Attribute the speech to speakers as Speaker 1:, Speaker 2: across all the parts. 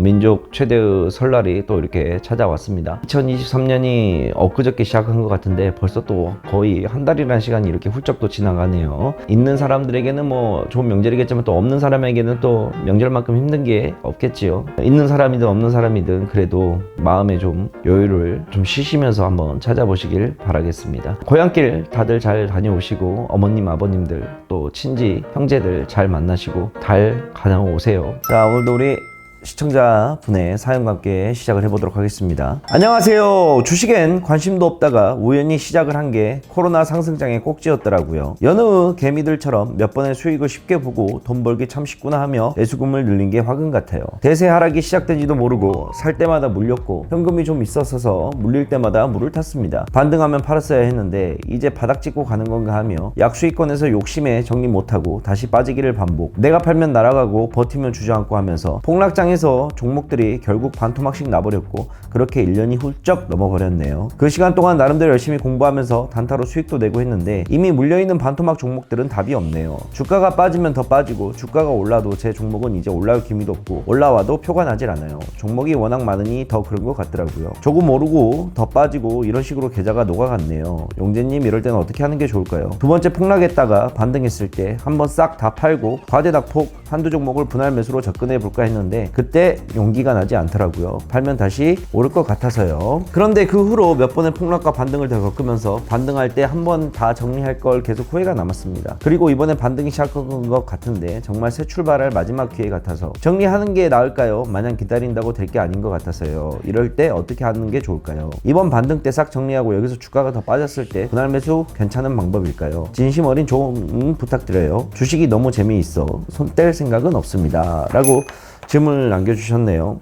Speaker 1: 민족 최대의 설날이 또 이렇게 찾아왔습니다. 2023년이 엊그저께 시작한 것 같은데 벌써 또 거의 한 달이라는 시간이 이렇게 훌쩍 또 지나가네요. 있는 사람들에게는 뭐 좋은 명절이겠지만 또 없는 사람에게는 또 명절만큼 힘든 게 없겠지요. 있는 사람이든 없는 사람이든 그래도 마음에 좀 여유를 좀 쉬시면서 한번 찾아보시길 바라겠습니다. 고향길 다들 잘 다녀오시고 어머님 아버님들 또 친지 형제들 잘 만나시고 잘 다녀오세요. 자, 오늘도 우리 시청자분의 사연과 함께 시작을 해보도록 하겠습니다. 안녕하세요. 주식엔 관심도 없다가 우연히 시작을 한 게 코로나 상승장의 꼭지였더라고요. 여느 개미들처럼 몇 번의 수익을 쉽게 보고 돈 벌기 참 쉽구나 하며 매수금을 늘린 게 화근 같아요. 대세 하락이 시작된지도 모르고 살 때마다 물렸고 현금이 좀 있었어서 물릴 때마다 물을 탔습니다. 반등하면 팔았어야 했는데 이제 바닥 찍고 가는 건가 하며 약수익권에서 욕심에 정리 못하고 다시 빠지기를 반복. 내가 팔면 날아가고 버티면 주저앉고 하면서 폭락장에서 종목들이 결국 반토막씩 나버렸고 그렇게 1년이 훌쩍 넘어버렸네요. 그 시간 동안 나름대로 열심히 공부하면서 단타로 수익도 내고 했는데 이미 물려있는 반토막 종목들은 답이 없네요. 주가가 빠지면 더 빠지고 주가가 올라도 제 종목은 이제 올라올 기미도 없고 올라와도 표가 나질 않아요. 종목이 워낙 많으니 더 그런 것 같더라고요. 조금 오르고 더 빠지고 이런 식으로 계좌가 녹아갔네요. 용재님 이럴 때는 어떻게 하는 게 좋을까요? 두 번째 폭락했다가 반등했을 때 한번 싹 다 팔고 과대낙폭 한두 종목을 분할 매수로 접근해 볼까 했는데 그때 용기가 나지 않더라고요. 팔면 다시 오를 것 같아서요. 그런데 그 후로 몇 번의 폭락과 반등을 더 겪으면서 반등할 때 한 번 다 정리할 걸 계속 후회가 남았습니다. 그리고 이번에 반등이 시작한 것 같은데 정말 새 출발할 마지막 기회 같아서 정리하는 게 나을까요? 마냥 기다린다고 될 게 아닌 것 같아서요. 이럴 때 어떻게 하는 게 좋을까요? 이번 반등 때 싹 정리하고 여기서 주가가 더 빠졌을 때 분할 매수 괜찮은 방법일까요? 진심 어린 조언 부탁드려요. 주식이 너무 재미있어 손 뗄 생각은 없습니다. 라고 질문을 남겨주셨네요.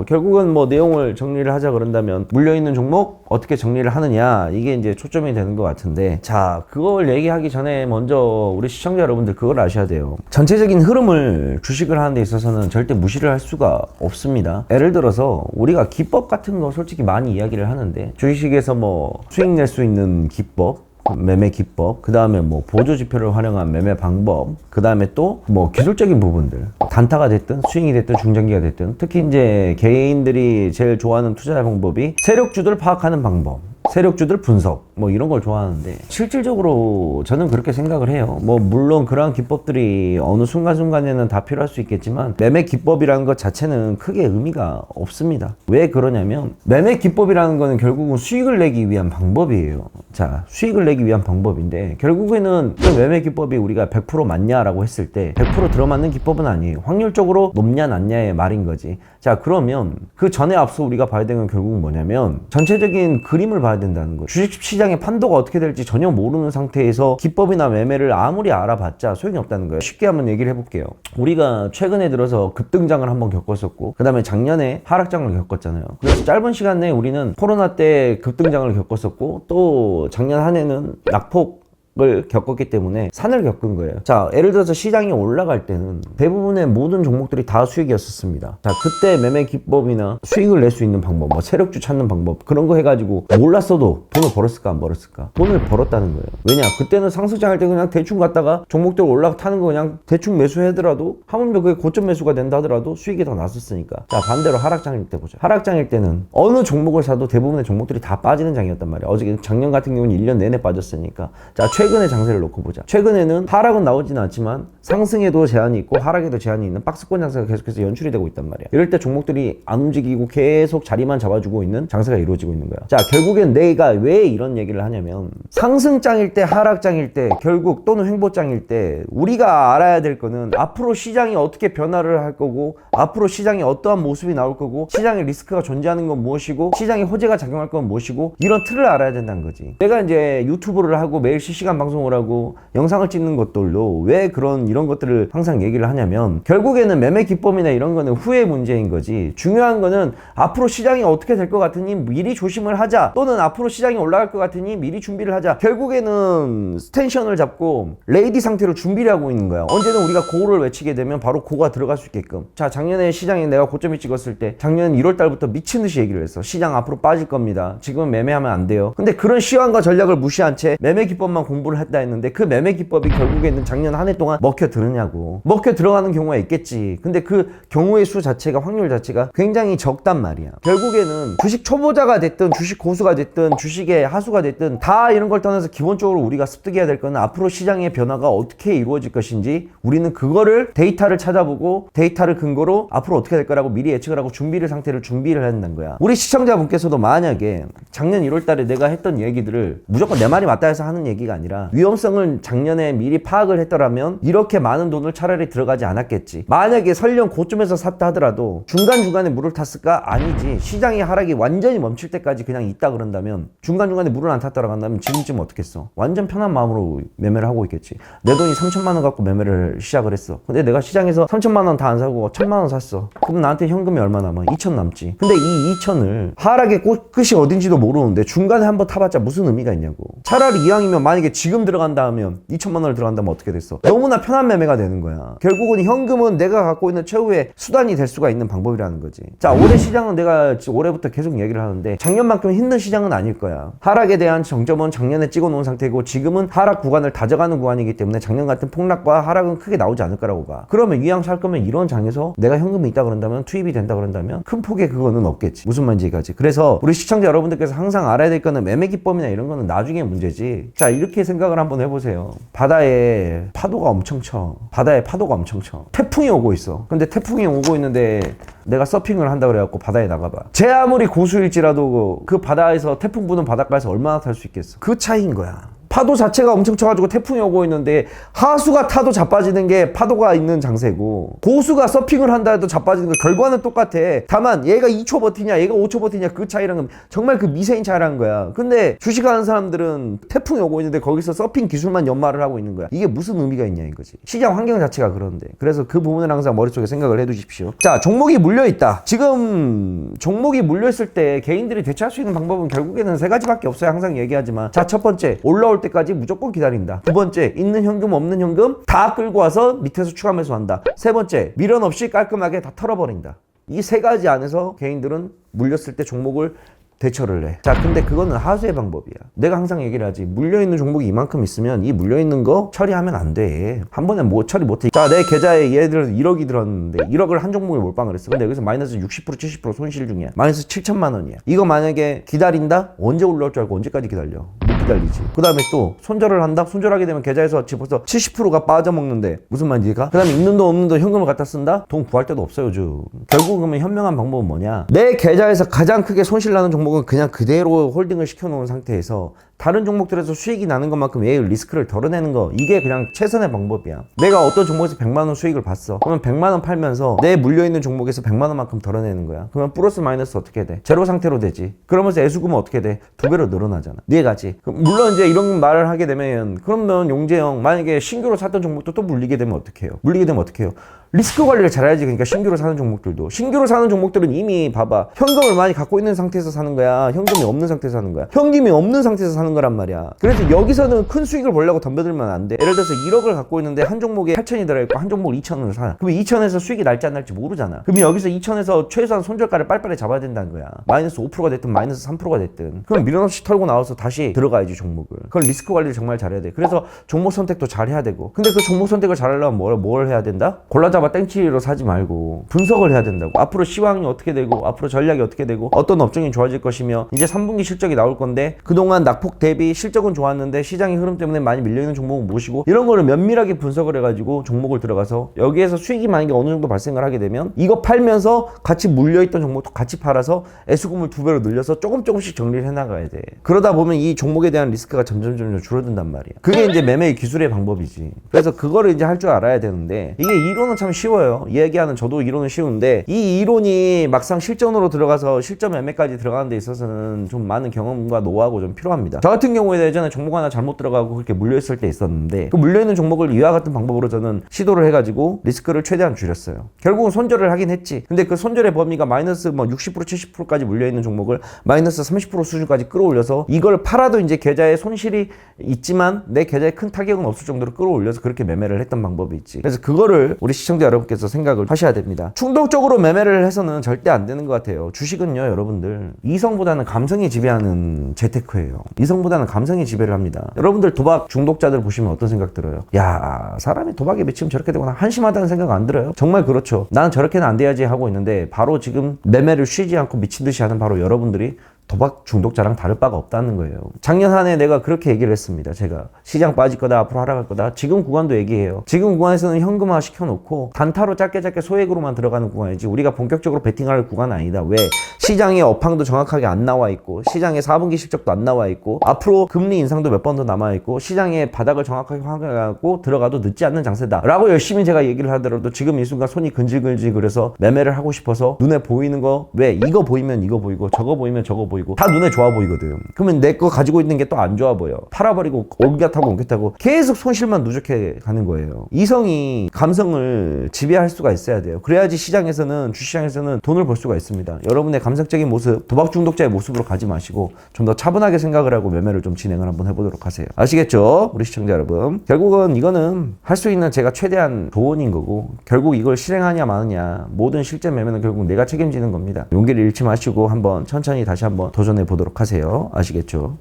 Speaker 1: 결국은 내용을 정리를 하자 그런다면 물려있는 종목 어떻게 정리를 하느냐 이게 이제 초점이 되는 것 같은데, 자, 그걸 얘기하기 전에 먼저 우리 시청자 여러분들 그걸 아셔야 돼요. 전체적인 흐름을 주식을 하는 데 있어서는 절대 무시를 할 수가 없습니다. 예를 들어서 우리가 기법 같은 거 솔직히 많이 이야기를 하는데 주식에서 수익 낼 수 있는 기법, 매매 기법, 그 다음에 보조 지표를 활용한 매매 방법, 그 다음에 또 기술적인 부분들, 단타가 됐든 수익이 됐든 중장기가 됐든, 특히 이제 개인들이 제일 좋아하는 투자 방법이 세력주들 파악하는 방법, 세력주들 분석 이런 걸 좋아하는데 실질적으로 저는 그렇게 생각을 해요. 물론 그러한 기법들이 어느 순간순간에는 다 필요할 수 있겠지만 매매 기법이라는 것 자체는 크게 의미가 없습니다. 왜 그러냐면 매매 기법이라는 거는 결국은 수익을 내기 위한 방법이에요. 자, 수익을 내기 위한 방법인데 결국에는 그 매매 기법이 우리가 100% 맞냐라고 했을 때 100% 들어맞는 기법은 아니에요. 확률적으로 높냐 낮냐의 말인 거지. 자, 그러면 그 전에 앞서 우리가 봐야 되는 건 결국은 뭐냐면 전체적인 그림을 봐야 된다는 거예요. 주식시장의 판도가 어떻게 될지 전혀 모르는 상태에서 기법이나 매매를 아무리 알아봤자 소용이 없다는 거예요. 쉽게 한번 얘기를 해볼게요. 우리가 최근에 들어서 급등장을 한번 겪었었고 그 다음에 작년에 하락장을 겪었잖아요. 그래서 짧은 시간 내에 우리는 코로나 때 급등장을 겪었었고 또 작년 한 해는 낙폭 을 겪었기 때문에 산을 겪은 거예요. 자, 예를 들어서 시장이 올라갈 때는 대부분의 모든 종목들이 다 수익이었었습니다. 자, 그때 매매 기법이나 수익을 낼 수 있는 방법, 세력주 찾는 방법 그런 거 해가지고 몰랐어도 돈을 벌었을까 안 벌었을까? 돈을 벌었다는 거예요. 왜냐? 그때는 상승장할 때 그냥 대충 갔다가 종목들 올라타는 거 그냥 대충 매수하더라도 하물며 그게 고점 매수가 된다 하더라도 수익이 더 났었으니까. 자, 반대로 하락장일 때 보자. 하락장일 때는 어느 종목을 사도 대부분의 종목들이 다 빠지는 장이었단 말이야. 어제 작년 같은 경우는 1년 내내 빠졌으니까. 자, 최근의 장세를 놓고 보자. 최근에는 하락은 나오지는 않지만 상승에도 제한이 있고 하락에도 제한이 있는 박스권 장세가 계속해서 연출이 되고 있단 말이야. 이럴 때 종목들이 안 움직이고 계속 자리만 잡아주고 있는 장세가 이루어지고 있는 거야. 자, 결국엔 내가 왜 이런 얘기를 하냐면 상승장일 때 하락장일 때 결국 또는 횡보장일 때 우리가 알아야 될 거는 앞으로 시장이 어떻게 변화를 할 거고 앞으로 시장이 어떠한 모습이 나올 거고 시장의 리스크가 존재하는 건 무엇이고 시장의 호재가 작용할 건 무엇이고 이런 틀을 알아야 된다는 거지. 내가 이제 유튜브를 하고 매일 실시간 방송을 하고 영상을 찍는 것들도 왜 이런 것들을 항상 얘기를 하냐면 결국에는 매매 기법이나 이런 거는 후회 문제인 거지. 중요한 거는 앞으로 시장이 어떻게 될 것 같으니 미리 조심을 하자, 또는 앞으로 시장이 올라갈 것 같으니 미리 준비를 하자. 결국에는 스텐션을 잡고 레이디 상태로 준비를 하고 있는 거야. 언제든 우리가 고를 외치게 되면 바로 고가 들어갈 수 있게끔. 자, 작년에 시장에 내가 고점이 찍었을 때 작년 1월 달부터 미친 듯이 얘기를 했어. 시장 앞으로 빠질 겁니다. 지금 매매하면 안 돼요. 근데 그런 시황과 전략을 무시한 채 매매 기법만 공부 공부를 했다 했는데 그 매매 기법이 결국에는 작년 한 해 동안 먹혀 들으냐고. 먹혀 들어가는 경우가 있겠지. 근데 그 경우의 수 자체가, 확률 자체가 굉장히 적단 말이야. 결국에는 주식 초보자가 됐든 주식 고수가 됐든 주식의 하수가 됐든 다 이런 걸 떠나서 기본적으로 우리가 습득해야 될 거는 앞으로 시장의 변화가 어떻게 이루어질 것인지, 우리는 그거를 데이터를 찾아보고 데이터를 근거로 앞으로 어떻게 될 거라고 미리 예측을 하고 준비를 해야 된다는 거야. 우리 시청자분께서도 만약에 작년 1월 달에 내가 했던 얘기들을 무조건 내 말이 맞다 해서 하는 얘기가 아니라 위험성을 작년에 미리 파악을 했더라면 이렇게 많은 돈을 차라리 들어가지 않았겠지. 만약에 설령 고점에서 샀다 하더라도 중간중간에 물을 탔을까? 아니지. 시장의 하락이 완전히 멈출 때까지 그냥 있다 그런다면, 중간중간에 물을 안 탔다고 한다면 지금쯤 어떻겠어? 완전 편한 마음으로 매매를 하고 있겠지. 내 돈이 3천만 원 갖고 매매를 시작을 했어. 근데 내가 시장에서 3천만 원 다 안 사고 1천만 원 샀어. 그럼 나한테 현금이 얼마 남아? 2천 남지. 근데 이 2천을 하락의 끝이 어딘지도 모르는데 중간에 한번 타봤자 무슨 의미가 있냐고. 차라리 이왕이면 만약에 지금 들어간다 하면 2천만 원을 들어간다면 어떻게 됐어? 너무나 편한 매매가 되는 거야. 결국은 현금은 내가 갖고 있는 최후의 수단이 될 수가 있는 방법이라는 거지. 자, 올해 시장은 내가 올해부터 계속 얘기를 하는데 작년만큼 힘든 시장은 아닐 거야. 하락에 대한 정점은 작년에 찍어놓은 상태고 지금은 하락 구간을 다져가는 구간이기 때문에 작년 같은 폭락과 하락은 크게 나오지 않을 거라고 봐. 그러면 이왕 살 거면 이런 장에서 내가 현금이 있다 그런다면, 투입이 된다 그런다면 큰 폭의 그거는 없겠지. 무슨 말인지 얘기하지. 그래서 우리 시청자 여러분들께서 항상 알아야 될 거는 매매 기법이나 이런 거는 나중에 문제지. 자, 이렇게 생각을 한번 해보세요. 바다에 파도가 엄청 쳐. 바다에 파도가 엄청 쳐. 태풍이 오고 있어. 근데 태풍이 오고 있는데 내가 서핑을 한다 그래갖고 바다에 나가봐. 제 아무리 고수일지라도 그 바다에서, 태풍 부는 바닷가에서 얼마나 탈 수 있겠어. 그 차이인 거야. 파도 자체가 엄청 쳐가지고 태풍이 오고 있는데 하수가 타도 자빠지는 게 파도가 있는 장세고, 고수가 서핑을 한다 해도 자빠지는 거 결과는 똑같아. 다만 얘가 2초 버티냐 얘가 5초 버티냐 그 차이랑은 정말 그 미세인 차이라는 거야. 근데 주식하는 사람들은 태풍이 오고 있는데 거기서 서핑 기술만 연마를 하고 있는 거야. 이게 무슨 의미가 있냐 이거지. 시장 환경 자체가 그런데. 그래서 그 부분을 항상 머릿속에 생각을 해두십시오. 자, 종목이 물려있다. 지금 종목이 물려있을 때 개인들이 대처할 수 있는 방법은 결국에는 세 가지밖에 없어요. 항상 얘기하지만. 자, 첫 번째, 올라올 때까지 무조건 기다린다. 두 번째, 있는 현금 없는 현금 다 끌고 와서 밑에서 추가 매수한다. 세 번째, 미련 없이 깔끔하게 다 털어버린다. 이 세 가지 안에서 개인들은 물렸을 때 종목을 대처를 해. 자, 근데 그거는 하수의 방법이야. 내가 항상 얘기를 하지. 물려있는 종목이 이만큼 있으면 이 물려있는 거 처리하면 안 돼. 한 번에 뭐 처리 못해. 자, 내 계좌에 예를 들어서 1억이 들었는데 1억을 한 종목에 몰빵을 했어. 근데 여기서 마이너스 60% 70% 손실 중이야. 마이너스 7천만 원이야. 이거 만약에 기다린다? 언제 올라올 줄 알고 언제까지 기다려? 못 기다리지. 그 다음에 또 손절을 한다? 손절하게 되면 계좌에서 벌써 70%가 빠져먹는데 무슨 말인지가? 그 다음에 있는 돈 없는 돈 현금을 갖다 쓴다? 돈 구할 데도 없어요 요즘. 결국 그러면 현명한 방법은 뭐냐? 내 계좌에서 가장 크게 손실 나는 종목은 그냥 그대로 홀딩을 시켜놓은 상태에서 다른 종목들에서 수익이 나는 것만큼 얘의 리스크를 덜어내는 거, 이게 그냥 최선의 방법이야. 내가 어떤 종목에서 100만 원 수익을 봤어. 그러면 100만 원 팔면서 내 물려있는 종목에서 100만 원만큼 덜어내는 거야. 그러면 플러스 마이너스 어떻게 돼? 제로 상태로 되지. 그러면서 애수금은 어떻게 돼? 2배로 늘어나잖아. 이해가지? 물론 이제 이런 말을 하게 되면, 그러면 용재형 만약에 신규로 샀던 종목도 또 물리게 되면 어떡해요? 물리게 되면 어떡해요? 리스크 관리를 잘해야지. 그러니까 신규로 사는 종목들도. 신규로 사는 종목들은 이미 봐봐. 현금을 많이 갖고 있는 상태에서 사는 거야. 현금이 없는 상태에서 사는 거야. 현금이 없는 상태에서 사는 거란 말이야. 그래서 여기서는 큰 수익을 보려고 덤벼들면 안 돼. 예를 들어서 1억을 갖고 있는데 한 종목에 8천이 들어있고 한 종목을 2천으로 사. 그럼 2천에서 수익이 날지 안 날지 모르잖아. 그럼 여기서 2천에서 최소한 손절가를 빨리빨리 잡아야 된다는 거야. 마이너스 5%가 됐든 마이너스 3%가 됐든. 그럼 미련 없이 털고 나와서 다시 들어가야지 종목을. 그건 리스크 관리를 정말 잘해야 돼. 그래서 종목 선택도 잘 해야 되고. 근데 그 종목 선택을 잘하려면 뭘 해야 된다? 골라잡아 땡치로 사지 말고 분석을 해야 된다고. 앞으로 시황이 어떻게 되고 앞으로 전략이 어떻게 되고 어떤 업종이 좋아질 것이며 이제 3분기 실적이 나올 건데 그동안 낙폭 대비 실적은 좋았는데 시장의 흐름 때문에 많이 밀려있는 종목은 무엇이고, 이런 거를 면밀하게 분석을 해가지고 종목을 들어가서 여기에서 수익이 만약에 어느 정도 발생을 하게 되면 이거 팔면서 같이 물려있던 종목도 같이 팔아서 애수금을 2배로 늘려서 조금씩 정리를 해나가야 돼. 그러다 보면 이 종목에 대한 리스크가 점점 줄어든단 말이야. 그게 이제 매매의 기술의 방법이지. 그래서 그거를 이제 할 줄 알아야 되는데, 이게 이론은 참 쉬워요. 얘기하는 저도 이론은 쉬운데 이 이론이 막상 실전으로 들어가서 실전 매매까지 들어가는 데 있어서는 좀 많은 경험과 노하우가 좀 필요합니다. 저 같은 경우에 예전에 종목 하나 잘못 들어가고 그렇게 물려있을 때 있었는데, 그 물려있는 종목을 이와 같은 방법으로 저는 시도를 해가지고 리스크를 최대한 줄였어요. 결국은 손절을 하긴 했지. 근데 그 손절의 범위가 마이너스 60% 70%까지 물려있는 종목을 마이너스 30% 수준까지 끌어올려서 이걸 팔아도 이제 계좌에 손실이 있지만 내 계좌에 큰 타격은 없을 정도로 끌어올려서 그렇게 매매를 했던 방법이 있지. 그래서 그거를 우리 시청자 여러분께서 생각을 하셔야 됩니다. 충동적으로 매매를 해서는 절대 안 되는 것 같아요. 주식은요 여러분들, 이성보다는 감성이 지배하는 재테크예요. 이성 이성보다는 감성이 지배를 합니다. 여러분들 도박 중독자들 보시면 어떤 생각 들어요? 야, 사람이 도박에 미치면 저렇게 되거나 한심하다는 생각 안 들어요? 정말 그렇죠. 나는 저렇게는 안 돼야지 하고 있는데 바로 지금 매매를 쉬지 않고 미친 듯이 하는 바로 여러분들이 도박 중독자랑 다를 바가 없다는 거예요. 작년 한 해 내가 그렇게 얘기를 했습니다. 제가 시장 빠질 거다, 앞으로 하락할 거다. 지금 구간도 얘기해요. 지금 구간에서는 현금화 시켜놓고 단타로 짧게 소액으로만 들어가는 구간이지 우리가 본격적으로 베팅할 구간은 아니다. 왜? 시장의 업황도 정확하게 안 나와 있고 시장의 4분기 실적도 안 나와 있고 앞으로 금리 인상도 몇 번 더 남아 있고 시장의 바닥을 정확하게 확인하고 들어가도 늦지 않는 장세다 라고 열심히 제가 얘기를 하더라도 지금 이 순간 손이 근질근질 그래서 매매를 하고 싶어서 눈에 보이는 거 왜? 이거 보이면 이거 보이고 저거 보이면 저거 보이고 다 눈에 좋아 보이거든. 그러면 내 거 가지고 있는 게 또 안 좋아 보여. 팔아버리고 옮겨타고 계속 손실만 누적해 가는 거예요. 이성이 감성을 지배할 수가 있어야 돼요. 그래야지 시장에서는 주시장에서는 돈을 벌 수가 있습니다. 여러분의 감성적인 모습, 도박 중독자의 모습으로 가지 마시고 좀 더 차분하게 생각을 하고 매매를 좀 진행을 한번 해보도록 하세요. 아시겠죠? 우리 시청자 여러분. 결국은 이거는 할 수 있는 제가 최대한 조언인 거고 결국 이걸 실행하냐 마느냐 모든 실제 매매는 결국 내가 책임지는 겁니다. 용기를 잃지 마시고 한번 천천히 다시 한번 도전해 보도록 하세요. 아시겠죠?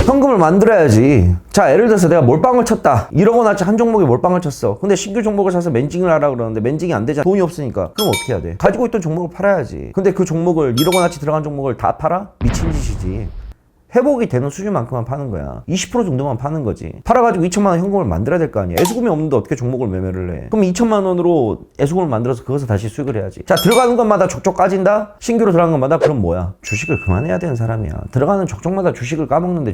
Speaker 1: 현금을 만들어야지. 자, 예를 들어서 내가 몰빵을 쳤다. 1억 원어치 한 종목에 몰빵을 쳤어. 근데 신규 종목을 사서 멘징을 하라 그러는데 멘징이 안 되잖아. 돈이 없으니까. 그럼 어떻게 해야 돼? 가지고 있던 종목을 팔아야지. 근데 그 종목을 1억 원어치 들어간 종목을 다 팔아? 미친 짓이지. 회복이 되는 수준만큼만 파는 거야. 20% 정도만 파는 거지. 팔아가지고 2천만 원 현금을 만들어야 될 거 아니야. 애수금이 없는데 어떻게 종목을 매매를 해? 그럼 2천만 원으로 애수금을 만들어서 그것을 다시 수익을 해야지. 자, 들어가는 것마다 족족 까진다? 신규로 들어가는 것마다? 그럼 뭐야? 주식을 그만해야 되는 사람이야. 들어가는 족족마다 주식을 까먹는데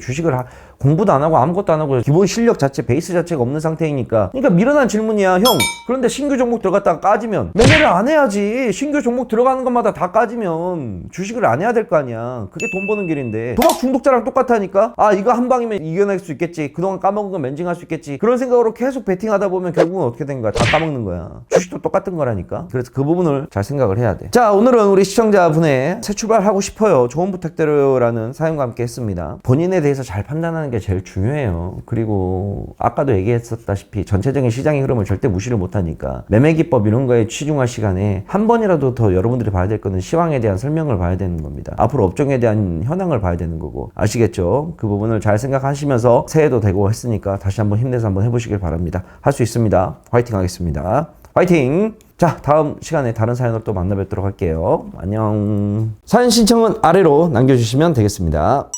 Speaker 1: 공부도 안 하고 아무것도 안 하고 기본 실력 자체, 베이스 자체가 없는 상태이니까. 그러니까 미련한 질문이야. 형, 그런데 신규 종목 들어갔다가 까지면 매매를 안 해야지. 신규 종목 들어가는 것마다 다 까지면 주식을 안 해야 될 거 아니야. 그게 돈 버는 길인데. 도박 중독자 랑 똑같다니까. 아, 이거 한 방이면 이겨낼 수 있겠지. 그동안 까먹은 건 멘징할 수 있겠지. 그런 생각으로 계속 베팅하다 보면 결국은 어떻게 된 거야? 다 까먹는 거야. 주식도 똑같은 거라니까. 그래서 그 부분을 잘 생각을 해야 돼. 자, 오늘은 우리 시청자분의 새 출발하고 싶어요, 좋은 부탁드려요라는 사연과 함께 했습니다. 본인에 대해서 잘 판단하는 게 제일 중요해요. 그리고 아까도 얘기했었다시피 전체적인 시장의 흐름을 절대 무시를 못하니까 매매 기법 이런 거에 치중할 시간에 한 번이라도 더 여러분들이 봐야 될 거는 시황에 대한 설명을 봐야 되는 겁니다. 앞으로 업종에 대한 현황을 봐야 되는 거고. 아시겠죠? 그 부분을 잘 생각하시면서 새해도 되고 했으니까 다시 한번 힘내서 한번 해보시길 바랍니다. 할 수 있습니다. 화이팅 하겠습니다. 화이팅! 자, 다음 시간에 다른 사연으로 또 만나 뵙도록 할게요. 안녕. 사연 신청은 아래로 남겨주시면 되겠습니다.